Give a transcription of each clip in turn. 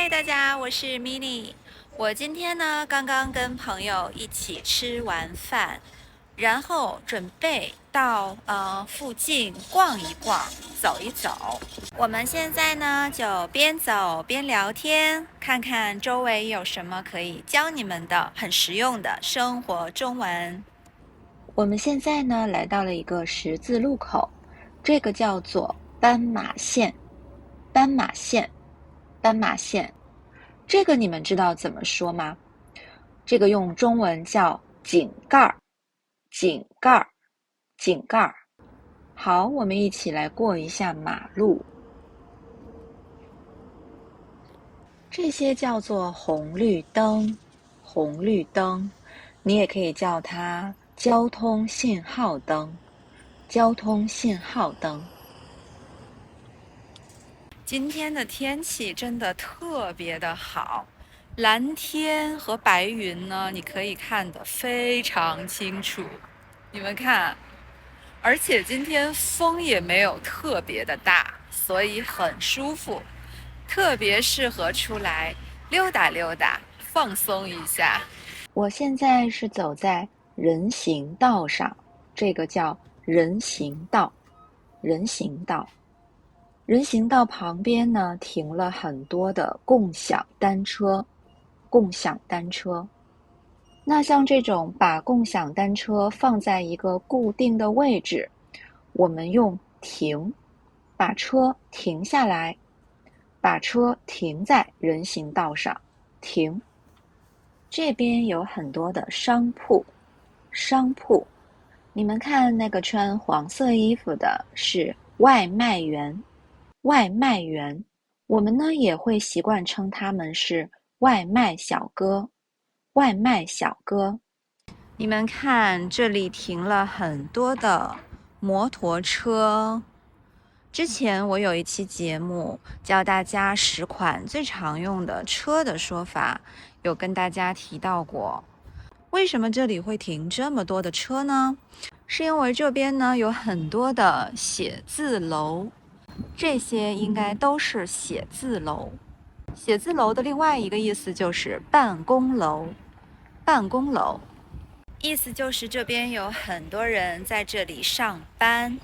嗨，大家，我是 mini。我今天呢，刚刚跟朋友一起吃完饭，然后准备到附近逛一逛，走一走。我们现在呢，就边走边聊天，看看周围有什么可以教你们的很实用的生活中文。我们现在呢，来到了一个十字路口，这个叫做斑马线。斑马线，斑马线，这个你们知道怎么说吗？这个用中文叫井盖儿，井盖儿，井盖儿。好，我们一起来过一下马路。这些叫做红绿灯，红绿灯，你也可以叫它交通信号灯，交通信号灯。今天的天气真的特别的好，蓝天和白云呢，你可以看得非常清楚。你们看，而且今天风也没有特别的大，所以很舒服，特别适合出来溜达溜达，放松一下。我现在是走在人行道上，这个叫人行道。人行道，人行道旁边呢停了很多的共享单车，共享单车。那像这种把共享单车放在一个固定的位置，我们用停，把车停下来，把车停在人行道上，停。这边有很多的商铺，商铺。你们看那个穿黄色衣服的是外卖员，外卖员。我们呢也会习惯称他们是外卖小哥，外卖小哥。你们看，这里停了很多的摩托车。之前我有一期节目教大家10款最常用的车的说法，有跟大家提到过。为什么这里会停这么多的车呢？是因为这边呢有很多的写字楼，这些应该都是写字楼。写字楼的另外一个意思就是办公楼，办公楼。意思就是这边有很多人在这里上班，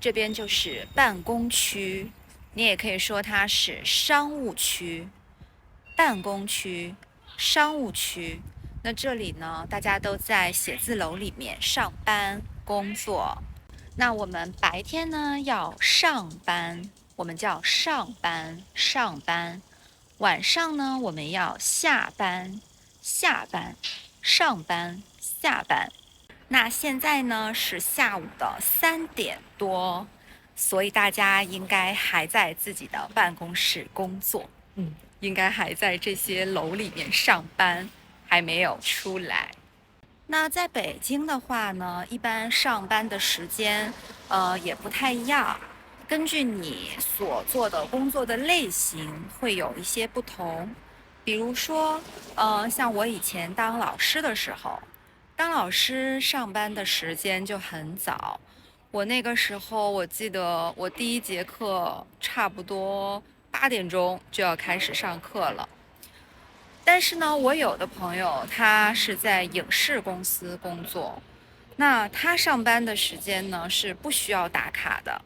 这边就是办公区，你也可以说它是商务区，办公区、商务区。那这里呢，大家都在写字楼里面上班工作。那我们白天呢要上班，我们叫上班，上班。晚上呢，我们要下班，下班，上班，下班。那现在呢是下午的3点多，所以大家应该还在自己的办公室工作，应该还在这些楼里面上班，还没有出来。那在北京的话呢，一般上班的时间，也不太一样，根据你所做的工作的类型会有一些不同。比如说，像我以前当老师的时候，当老师上班的时间就很早。我那个时候，我记得我第一节课差不多8点钟就要开始上课了。但是呢，我有的朋友他是在影视公司工作，那他上班的时间呢是不需要打卡的，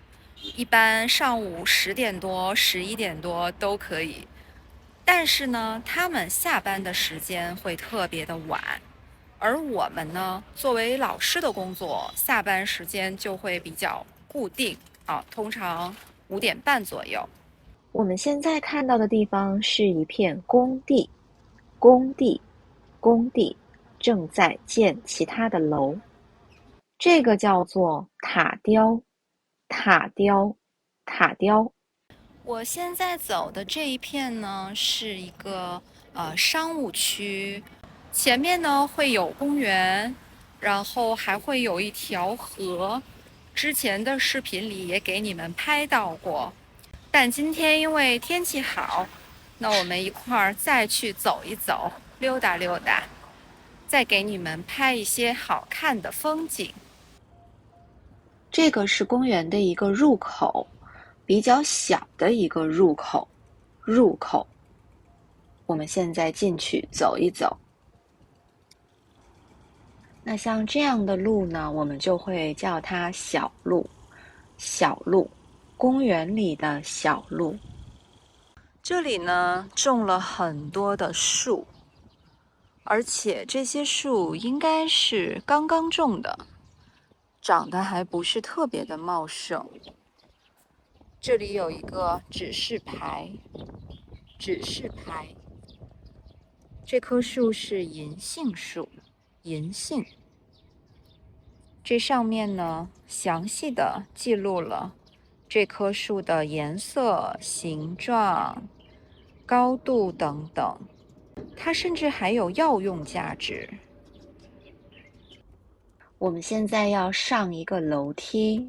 一般上午10点多、11点多都可以。但是呢，他们下班的时间会特别的晚，而我们呢，作为老师的工作，下班时间就会比较固定啊，通常5点半左右。我们现在看到的地方是一片工地，工地，工地，正在建其他的楼。这个叫做塔吊，塔吊，塔吊。我现在走的这一片呢，是一个商务区，前面呢会有公园，然后还会有一条河。之前的视频里也给你们拍到过，但今天因为天气好，那我们一块儿再去走一走，溜达溜达，再给你们拍一些好看的风景。这个是公园的一个入口，比较小的一个入口，入口。我们现在进去走一走。那像这样的路呢，我们就会叫它小路。小路，公园里的小路。这里呢，种了很多的树，而且这些树应该是刚刚种的，长得还不是特别的茂盛。这里有一个指示牌，指示牌。这棵树是银杏树，银杏。这上面呢，详细的记录了这棵树的颜色、形状、高度等等，它甚至还有药用价值。我们现在要上一个楼梯，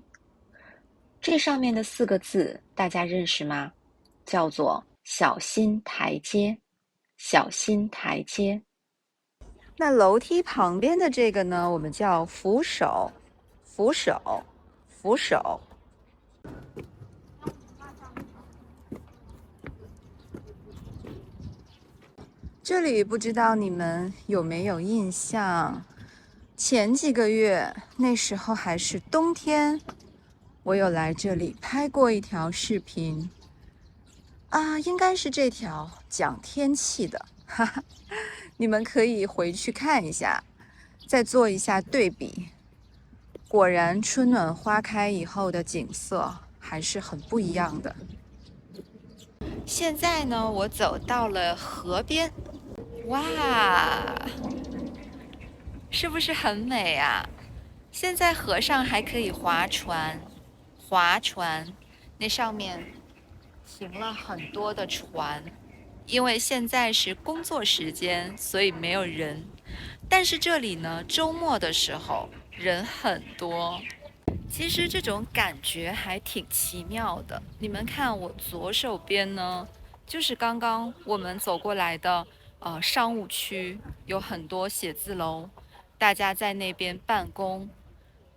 这上面的4个字大家认识吗？叫做小心台阶，小心台阶。那楼梯旁边的这个呢，我们叫扶手，扶手，扶手。这里不知道你们有没有印象？前几个月，那时候还是冬天，我有来这里拍过一条视频啊，应该是这条讲天气的，哈哈，你们可以回去看一下，再做一下对比。果然，春暖花开以后的景色还是很不一样的。现在呢，我走到了河边，哇，是不是很美啊？现在河上还可以划船，划船，那上面停了很多的船。因为现在是工作时间，所以没有人。但是这里呢，周末的时候人很多。其实这种感觉还挺奇妙的。你们看我左手边呢，就是刚刚我们走过来的商务区，有很多写字楼，大家在那边办公。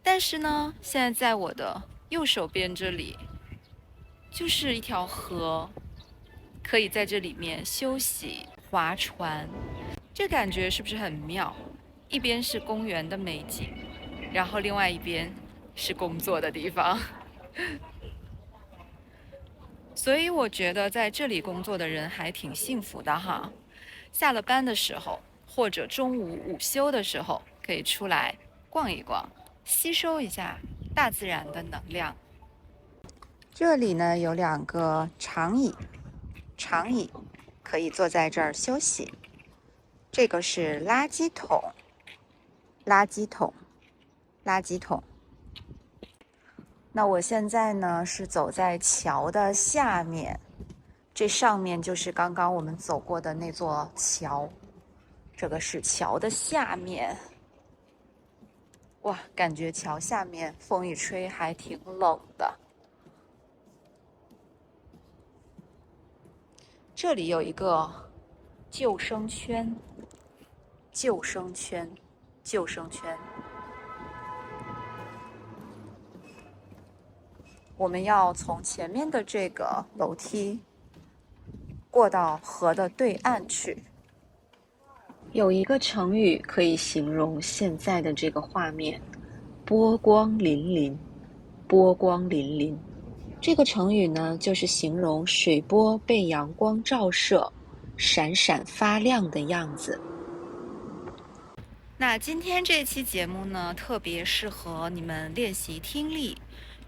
但是呢，现在在我的右手边这里，就是一条河，可以在这里面休息、划船，这感觉是不是很妙？一边是公园的美景，然后另外一边是工作的地方。所以我觉得在这里工作的人还挺幸福的哈。下了班的时候，或者中午午休的时候，可以出来逛一逛，吸收一下大自然的能量。这里呢有2个长椅，长椅可以坐在这儿休息。这个是垃圾桶，垃圾桶，垃圾桶。那我现在呢是走在桥的下面，这上面就是刚刚我们走过的那座桥，这个是桥的下面。哇，感觉桥下面风一吹还挺冷的。这里有一个救生圈，救生圈，救生圈。我们要从前面的这个楼梯过到河的对岸去。有一个成语可以形容现在的这个画面，波光粼粼，波光粼粼。这个成语呢，就是形容水波被阳光照射，闪闪发亮的样子。那今天这期节目呢，特别适合你们练习听力，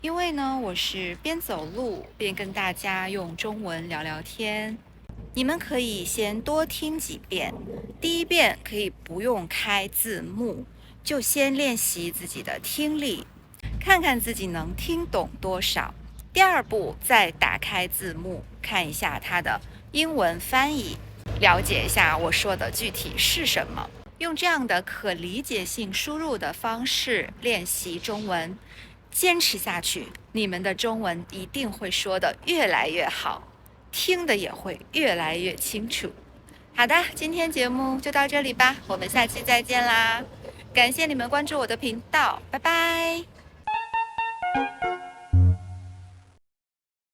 因为呢，我是边走路边跟大家用中文聊聊天。你们可以先多听几遍，第一遍可以不用开字幕，就先练习自己的听力，看看自己能听懂多少。第2步再打开字幕，看一下它的英文翻译，了解一下我说的具体是什么。用这样的可理解性输入的方式练习中文，坚持下去，你们的中文一定会说得越来越好，听的也会越来越清楚。好的，今天节目就到这里吧，我们下期再见啦！感谢你们关注我的频道，拜拜。